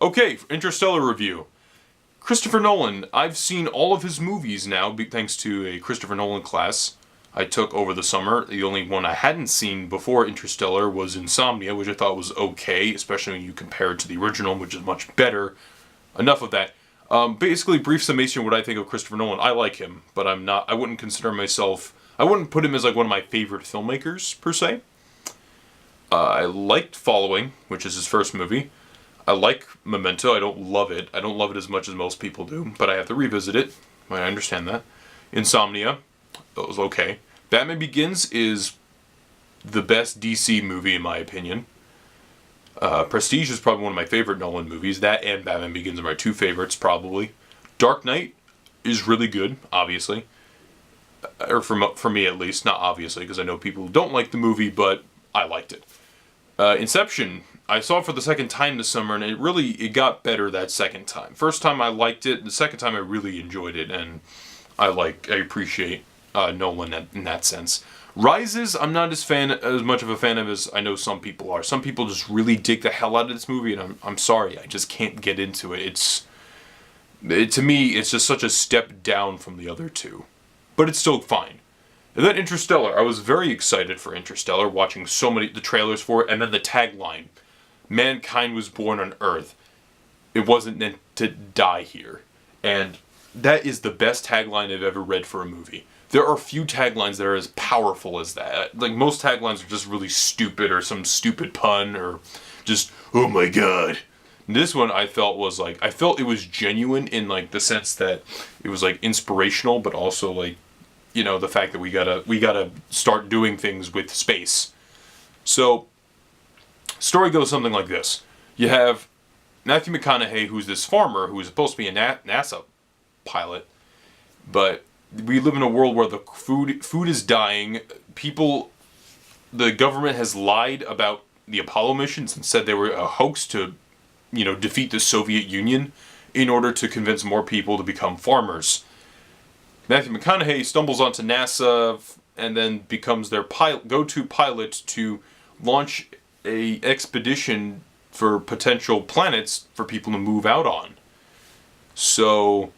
Okay, Interstellar review. Christopher Nolan. I've seen all of his movies now, thanks to a Christopher Nolan class I took over the summer. The only one I hadn't seen before Interstellar was Insomnia, which I thought was okay, especially when you compare it to the original, which is much better. Enough of that. Basically, brief summation of what I think of Christopher Nolan. I like him, but I wouldn't consider myself... I wouldn't put him as like one of my favorite filmmakers, per se. I liked Following, which is his first movie. I like Memento. I don't love it. I don't love it as much as most people do, but I have to revisit it. I understand that. Insomnia, that was okay. Batman Begins is the best DC movie in my opinion. Prestige is probably one of my favorite Nolan movies. That and Batman Begins are my two favorites, probably. Dark Knight is really good, obviously. Or for me at least, not obviously, because I know people who don't like the movie, but I liked it. Inception, I saw it for the second time this summer, and it got better that second time. First time I liked it, the second time I really enjoyed it, and I appreciate Nolan in that sense. Rises, I'm not as much of a fan of as I know some people are. Some people just really dig the hell out of this movie, and I'm sorry, I just can't get into it. To me, it's just such a step down from the other two. But it's still fine. And then Interstellar, I was very excited for Interstellar, watching the trailers for it, and then the tagline, mankind was born on Earth. It wasn't meant to die here. And that is the best tagline I've ever read for a movie. There are few taglines that are as powerful as that. Like, most taglines are just really stupid, or some stupid pun, or just, oh my god. This one I felt it was genuine in, like, the sense that it was, like, inspirational, but also, like, you know, the fact that we gotta start doing things with space. So, story goes something like this. You have Matthew McConaughey, who's this farmer, who is supposed to be a NASA pilot, but we live in a world where the food is dying. The government has lied about the Apollo missions and said they were a hoax to, defeat the Soviet Union in order to convince more people to become farmers. Matthew McConaughey stumbles onto NASA and then becomes their go-to pilot to launch a expedition for potential planets for people to move out on. So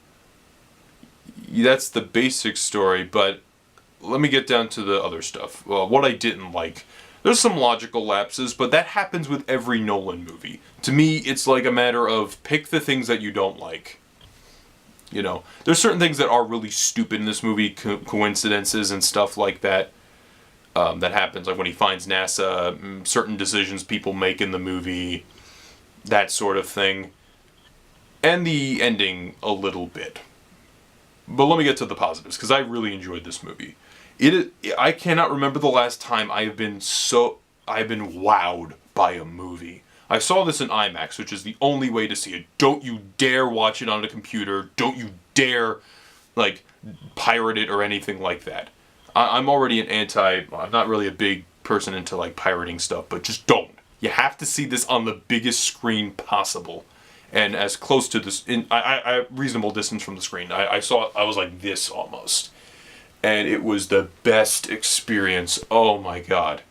that's the basic story, but let me get down to the other stuff. Well, what I didn't like. There's some logical lapses, but that happens with every Nolan movie. To me, it's like a matter of pick the things that you don't like. There's certain things that are really stupid in this movie, coincidences and stuff like that, that happens. Like when he finds NASA, certain decisions people make in the movie, that sort of thing. And the ending a little bit. But let me get to the positives, because I really enjoyed this movie. I cannot remember the last time I've been wowed by a movie. I saw this in IMAX, which is the only way to see it. Don't you dare watch it on a computer. Don't you dare, pirate it or anything like that. I'm already I'm not really a big person into, pirating stuff, but just don't. You have to see this on the biggest screen possible. And as close to this, I reasonable distance from the screen. I was like this almost. And it was the best experience. Oh my god.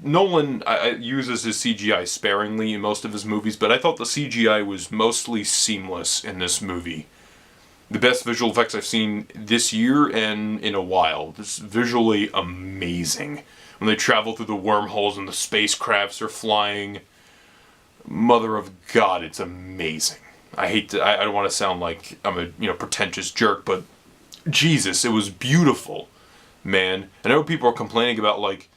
Nolan uses his CGI sparingly in most of his movies, but I thought the CGI was mostly seamless in this movie. The best visual effects I've seen this year and in a while. It's visually amazing. When they travel through the wormholes and the spacecrafts are flying. Mother of God, it's amazing. I don't want to sound like I'm a pretentious jerk, but Jesus, it was beautiful. Man, I know people are complaining about like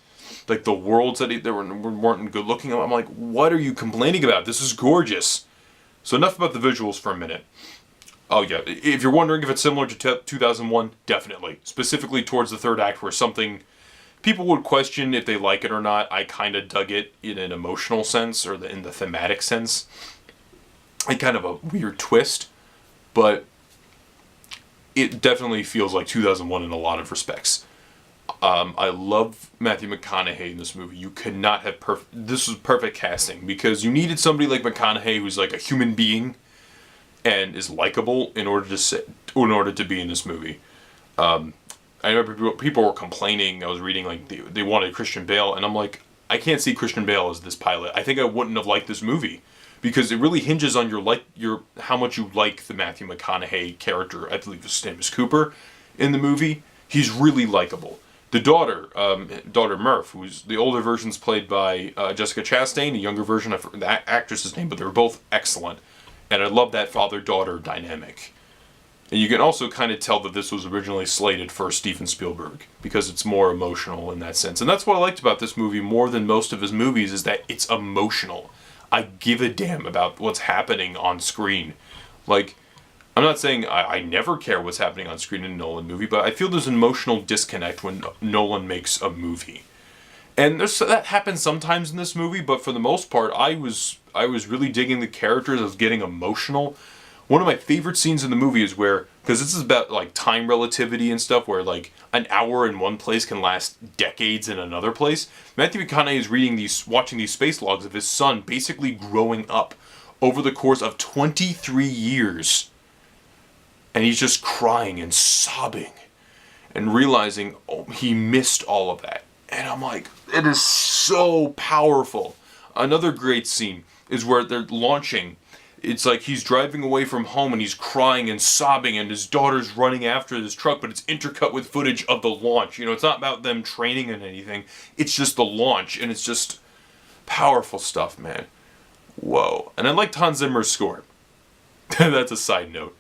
the worlds that weren't good looking. I'm like, what are you complaining about? This is gorgeous. So enough about the visuals for a minute. Oh yeah, if you're wondering if it's similar to 2001, definitely. Specifically towards the third act, where something people would question if they like it or not. I kind of dug it in an emotional sense, or in the thematic sense. Like kind of a weird twist, but it definitely feels like 2001 in a lot of respects. I love Matthew McConaughey in this movie. You could not have this was perfect casting, because you needed somebody like McConaughey who's like a human being and is likable in order to be in this movie. I remember people were complaining. I was reading they wanted Christian Bale, and I'm like, I can't see Christian Bale as this pilot. I think I wouldn't have liked this movie, because it really hinges on your how much you like the Matthew McConaughey character. I believe his name is Cooper in the movie. He's really likable. The daughter Murph, who's the older version's played by Jessica Chastain, the younger version, I forget the actress's name, but they were both excellent. And I love that father-daughter dynamic. And you can also kind of tell that this was originally slated for Steven Spielberg, because it's more emotional in that sense. And that's what I liked about this movie more than most of his movies, is that it's emotional. I give a damn about what's happening on screen. Like, I'm not saying I never care what's happening on screen in a Nolan movie, but I feel there's an emotional disconnect when Nolan makes a movie. And that happens sometimes in this movie, but for the most part, I was really digging the characters. I was getting emotional. One of my favorite scenes in the movie is where, because this is about like time relativity and stuff, where like an hour in one place can last decades in another place. Matthew McConaughey is watching these space logs of his son basically growing up over the course of 23 years. And he's just crying and sobbing and realizing, oh, he missed all of that. And I'm like, it is so powerful. Another great scene is where they're launching. It's like he's driving away from home and he's crying and sobbing and his daughter's running after this truck, but it's intercut with footage of the launch. You know, it's not about them training and anything. It's just the launch, and it's just powerful stuff, man. Whoa. And I liked Hans Zimmer's score. That's a side note.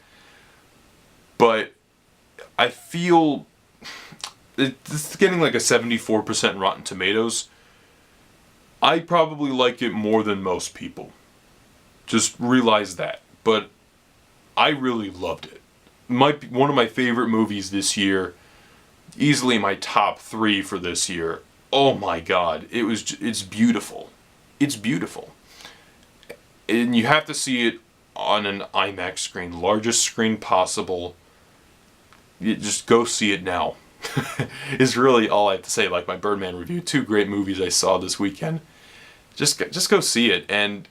But I feel it's getting like a 74% Rotten Tomatoes. I probably like it more than most people. Just realize that. But I really loved it. Might be one of my favorite movies this year. Easily my top 3 for this year. Oh my god. It's beautiful. It's beautiful. And you have to see it on an IMAX screen. Largest screen possible. You just go see it now. Is really all I have to say. Like my Birdman review, 2 great movies I saw this weekend. Just go see it. And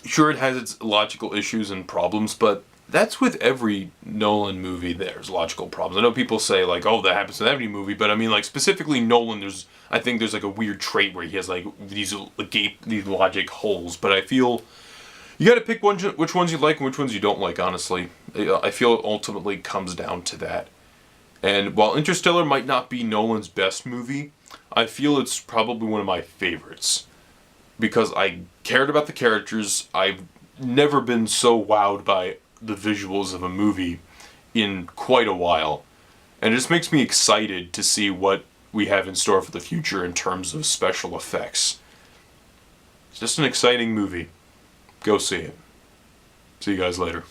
sure, it has its logical issues and problems, but that's with every Nolan movie. There's logical problems. I know people say like, "Oh, that happens in every movie," but I mean, like specifically Nolan. I think there's like a weird trait where he has like these logic holes. But I feel you got to pick which ones you like and which ones you don't like. Honestly, I feel it ultimately comes down to that. And while Interstellar might not be Nolan's best movie, I feel it's probably one of my favorites. Because I cared about the characters. I've never been so wowed by the visuals of a movie in quite a while. And it just makes me excited to see what we have in store for the future in terms of special effects. It's just an exciting movie. Go see it. See you guys later.